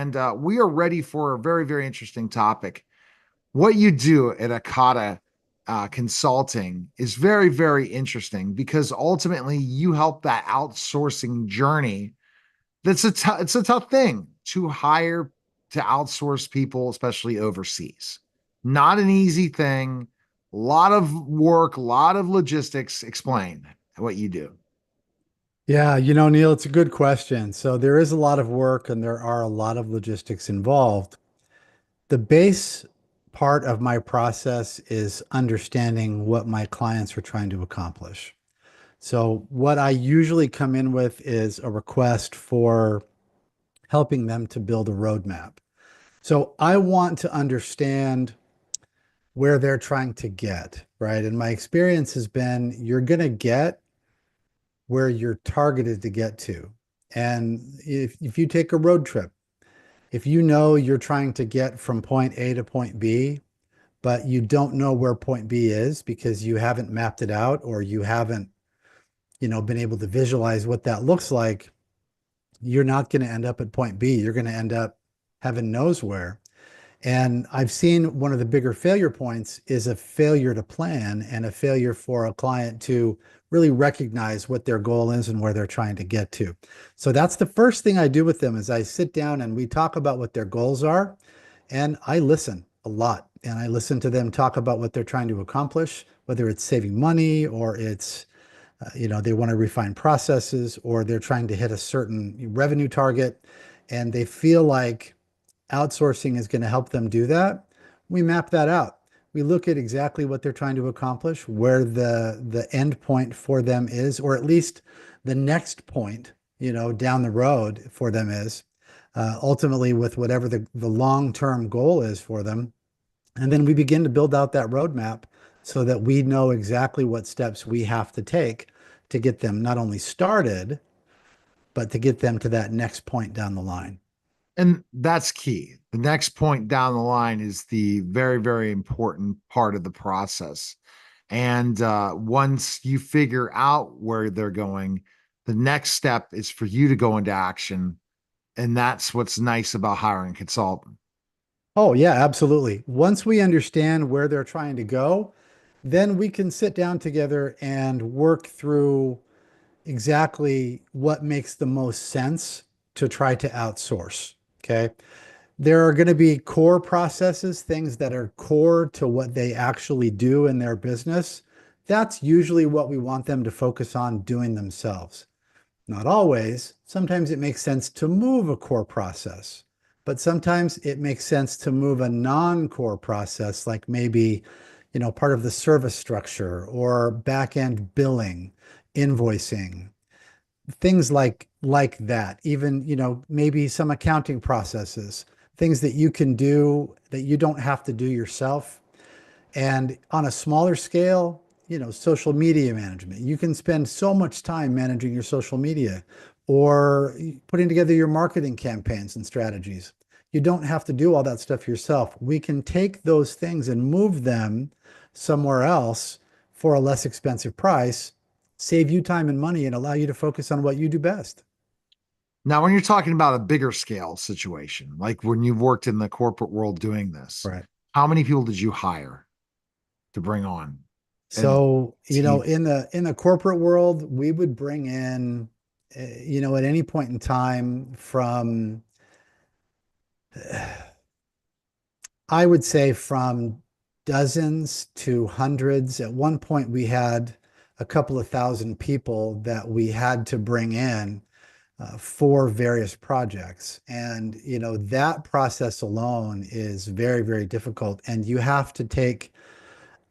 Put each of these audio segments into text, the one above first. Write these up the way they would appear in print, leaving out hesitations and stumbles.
and we are ready for a very, very interesting topic. What you do at Akata Consulting is very, very interesting because ultimately you help that outsourcing journey. It's a tough thing to hire to outsource people, especially overseas. Not an easy thing. A lot of work, a lot of logistics. Explain what you do. Yeah, Neil, it's a good question. So there is a lot of work and there are a lot of logistics involved. The base part of my process is understanding what my clients are trying to accomplish. So what I usually come in with is a request for helping them to build a roadmap. So I want to understand where they're trying to get, right? And my experience has been you're going to get where you're targeted to get to. And if you take a road trip, if you know you're trying to get from point A to point B, but you don't know where point B is because you haven't mapped it out or you haven't, been able to visualize what that looks like, you're not going to end up at point B. You're going to end up heaven knows where. And I've seen one of the bigger failure points is a failure to plan and a failure for a client to really recognize what their goal is and where they're trying to get to. So that's the first thing I do with them is I sit down and we talk about what their goals are and I listen a lot and I listen to them talk about what they're trying to accomplish, whether it's saving money or it's they want to refine processes or they're trying to hit a certain revenue target and they feel like outsourcing is going to help them do that. We map that out. We look at exactly what they're trying to accomplish, where the end point for them is, or at least the next point, down the road for them is, ultimately with whatever the long-term goal is for them. And then we begin to build out that roadmap so that we know exactly what steps we have to take to get them not only started, but to get them to that next point down the line. And that's key. The next point down the line is the very, very important part of the process. And once you figure out where they're going, the next step is for you to go into action. And that's what's nice about hiring a consultant. Oh, yeah, absolutely. Once we understand where they're trying to go, then we can sit down together and work through exactly what makes the most sense to try to outsource. Okay. There are going to be core processes, things that are core to what they actually do in their business. That's usually what we want them to focus on doing themselves. Not always. Sometimes it makes sense to move a core process, but sometimes it makes sense to move a non-core process, like maybe, part of the service structure or back-end billing, invoicing, things like that. Even, maybe some accounting processes, things that you can do that you don't have to do yourself. And on a smaller scale, social media management. You can spend so much time managing your social media or putting together your marketing campaigns and strategies. You don't have to do all that stuff yourself. We can take those things and move them somewhere else for a less expensive price, save you time and money, and allow you to focus on what you do best. Now, when you're talking about a bigger scale situation, like when you've worked in the corporate world doing this, Right. how many people did you hire to bring on and So, team? in the corporate world, we would bring in, at any point in time from, I would say from dozens to hundreds. At one point, we had a couple of thousand people that we had to bring in for various projects. And, that process alone is very, very difficult. And you have to take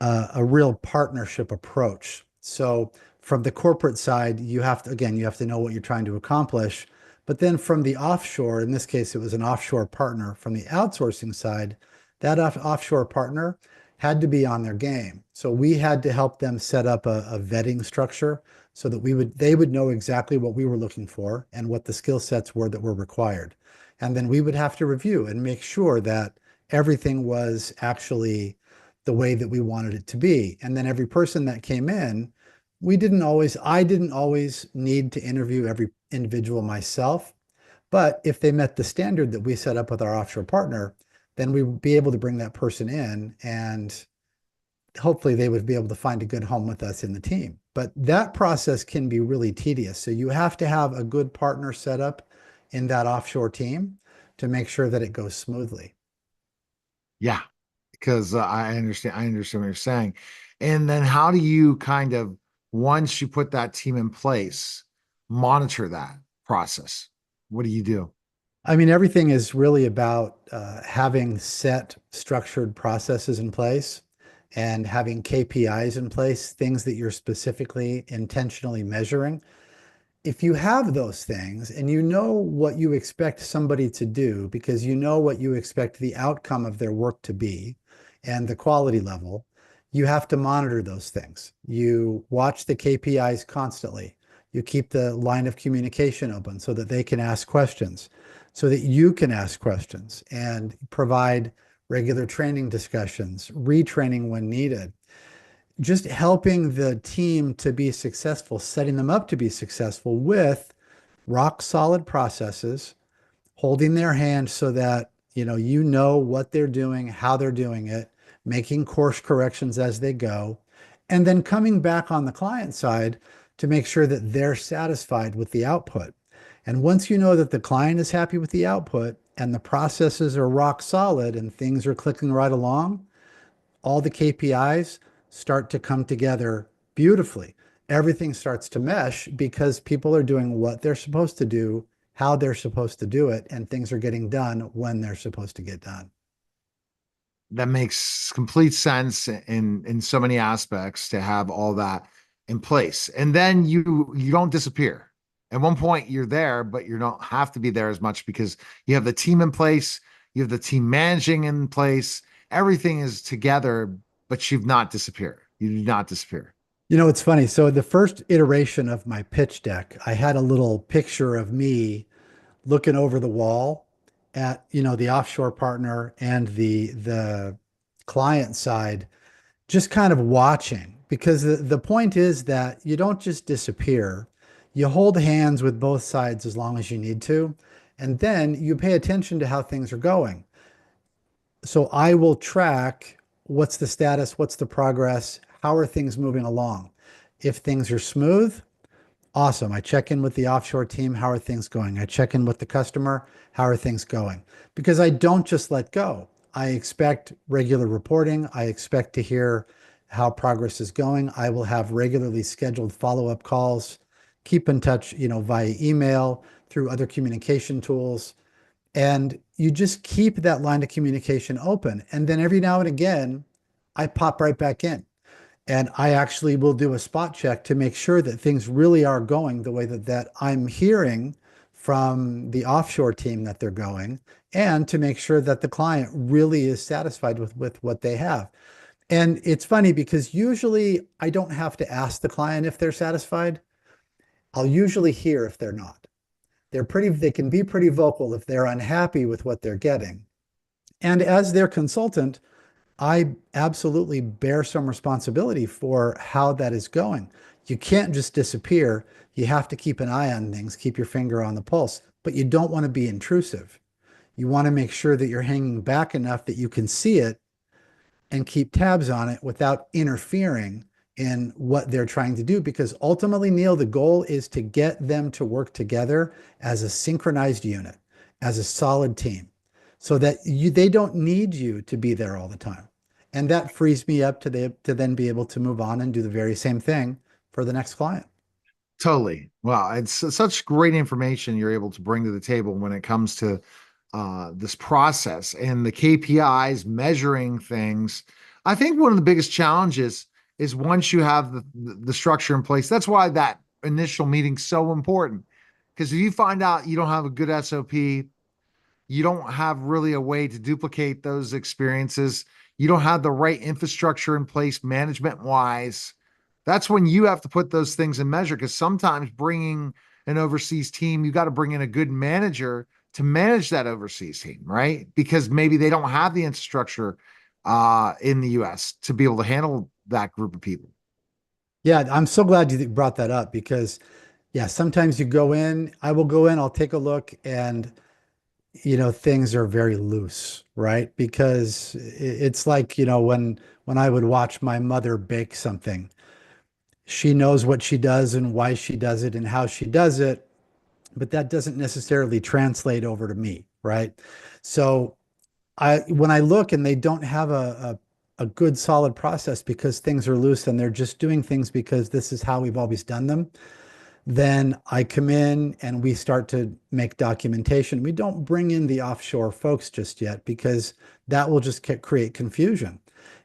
a real partnership approach. So from the corporate side, you have to know what you're trying to accomplish. But then from the offshore, in this case, it was an offshore partner. From the outsourcing side, that offshore partner had to be on their game. So we had to help them set up a vetting structure so that they would know exactly what we were looking for and what the skill sets were that were required. And then we would have to review and make sure that everything was actually the way that we wanted it to be. And then every person that came in, I didn't always need to interview every individual myself, But if they met the standard that we set up with our offshore partner, then we would be able to bring that person in and hopefully they would be able to find a good home with us in the team. But that process can be really tedious. So you have to have a good partner set up in that offshore team to make sure that it goes smoothly. Yeah, because I understand what you're saying. And then how do you kind of, once you put that team in place, monitor that process? What do you do? I mean, everything is really about having set structured processes in place and having KPIs in place, things that you're specifically intentionally measuring. If you have those things and you know what you expect somebody to do because you know what you expect the outcome of their work to be and the quality level, you have to monitor those things. You watch the KPIs constantly. You keep the line of communication open so that they can ask questions, so that you can ask questions and provide regular training discussions, retraining when needed, just helping the team to be successful, setting them up to be successful with rock solid processes, holding their hand so that you know what they're doing, how they're doing it, making course corrections as they go, and then coming back on the client side to make sure that they're satisfied with the output. And once you know that the client is happy with the output and the processes are rock solid and things are clicking right along, all the KPIs start to come together beautifully. Everything starts to mesh because people are doing what they're supposed to do, how they're supposed to do it, and things are getting done when they're supposed to get done. That makes complete sense in so many aspects to have all that in place. And then you don't disappear. At one point you're there, but you don't have to be there as much because you have the team in place, you have the team managing in place, everything is together, but you've not disappeared. You do not disappear. You know, it's funny. So the first iteration of my pitch deck, I had a little picture of me looking over the wall at, the offshore partner and the client side, just kind of watching. Because the point is that you don't just disappear. You hold hands with both sides as long as you need to, and then you pay attention to how things are going. So I will track what's the status, what's the progress, how are things moving along. If things are smooth, awesome. I check in with the offshore team. How are things going? I check in with the customer. How are things going? Because I don't just let go. I expect regular reporting. I expect to hear how progress is going. I will have regularly scheduled follow-up calls, keep in touch, via email, through other communication tools. And you just keep that line of communication open. And then every now and again, I pop right back in. And I actually will do a spot check to make sure that things really are going the way that I'm hearing from the offshore team that they're going, and to make sure that the client really is satisfied with what they have. And it's funny because usually I don't have to ask the client if they're satisfied. I'll usually hear if they're not. They can be pretty vocal if they're unhappy with what they're getting. And as their consultant, I absolutely bear some responsibility for how that is going. You can't just disappear. You have to keep an eye on things, keep your finger on the pulse, but you don't want to be intrusive. You want to make sure that you're hanging back enough that you can see it and keep tabs on it without interfering in what they're trying to do. Because ultimately, Neil, the goal is to get them to work together as a synchronized unit, as a solid team, so that they don't need you to be there all the time. And that frees me up to then be able to move on and do the very same thing for the next client. Totally. Wow, it's such great information you're able to bring to the table when it comes to this process and the KPIs, measuring things. I think one of the biggest challenges is once you have the structure in place. That's why that initial meeting's so important. Because if you find out you don't have a good SOP, you don't have really a way to duplicate those experiences, you don't have the right infrastructure in place management wise, that's when you have to put those things in measure. Because sometimes bringing an overseas team, you got to bring in a good manager to manage that overseas team, right? Because maybe they don't have the infrastructure in the US to be able to handle that group of people. Yeah, I'm so glad you brought that up because Yeah, sometimes you go in, I will go in, I'll take a look, and things are very loose, right? Because it's like, when I would watch my mother bake something, she knows what she does and why she does it and how she does it, but that doesn't necessarily translate over to me, right? So when I look and they don't have a good solid process because things are loose and they're just doing things because this is how we've always done them, then I come in and we start to make documentation. We don't bring in the offshore folks just yet because that will just create confusion.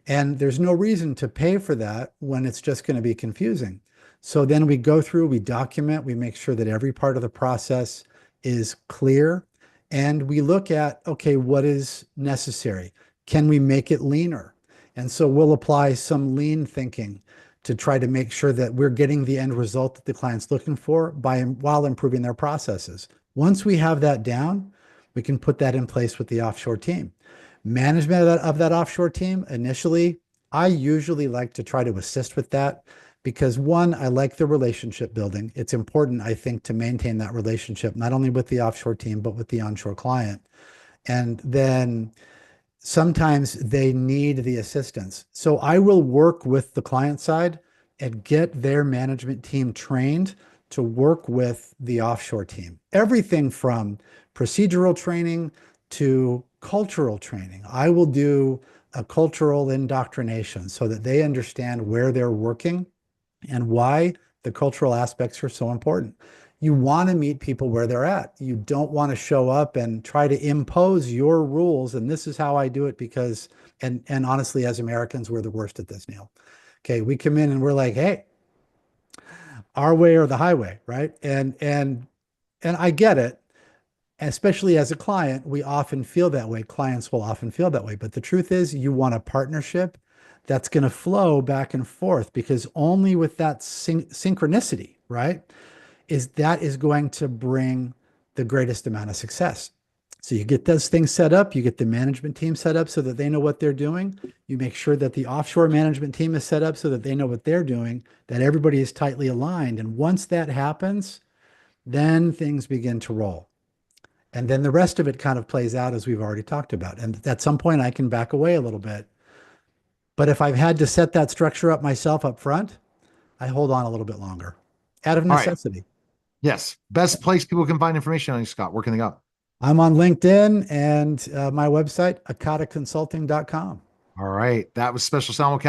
And there's no reason to pay for that when it's just going to be confusing. So then we go through, we document, we make sure that every part of the process is clear, and we look at, okay, what is necessary? Can we make it leaner? And so we'll apply some lean thinking to try to make sure that we're getting the end result that the client's looking for while improving their processes. Once we have that down, we can put that in place with the offshore team. Management of that offshore team, initially, I usually like to try to assist with that because one, I like the relationship building. It's important, I think, to maintain that relationship, not only with the offshore team, but with the onshore client. And then sometimes they need the assistance. So I will work with the client side and get their management team trained to work with the offshore team. Everything from procedural training to cultural training. I will do a cultural indoctrination so that they understand where they're working and why the cultural aspects are so important. You want to meet people where they're at. You don't want to show up and try to impose your rules. And this is how I do it because, and honestly, as Americans, we're the worst at this, Neil. Okay, we come in and we're like, hey, our way or the highway, right? And I get it. Especially as a client, we often feel that way. Clients will often feel that way. But the truth is, you want a partnership that's going to flow back and forth because only with that synchronicity, right, is going to bring the greatest amount of success. So you get those things set up, you get the management team set up so that they know what they're doing. You make sure that the offshore management team is set up so that they know what they're doing, that everybody is tightly aligned. And once that happens, then things begin to roll. And then the rest of it kind of plays out as we've already talked about. And at some point, I can back away a little bit. But if I've had to set that structure up myself up front, I hold on a little bit longer out of All right. necessity. Yes. Best place people can find information on you, Scott. Where can they go? I'm on LinkedIn and my website, akataconsulting.com. All right. That was special simulcast.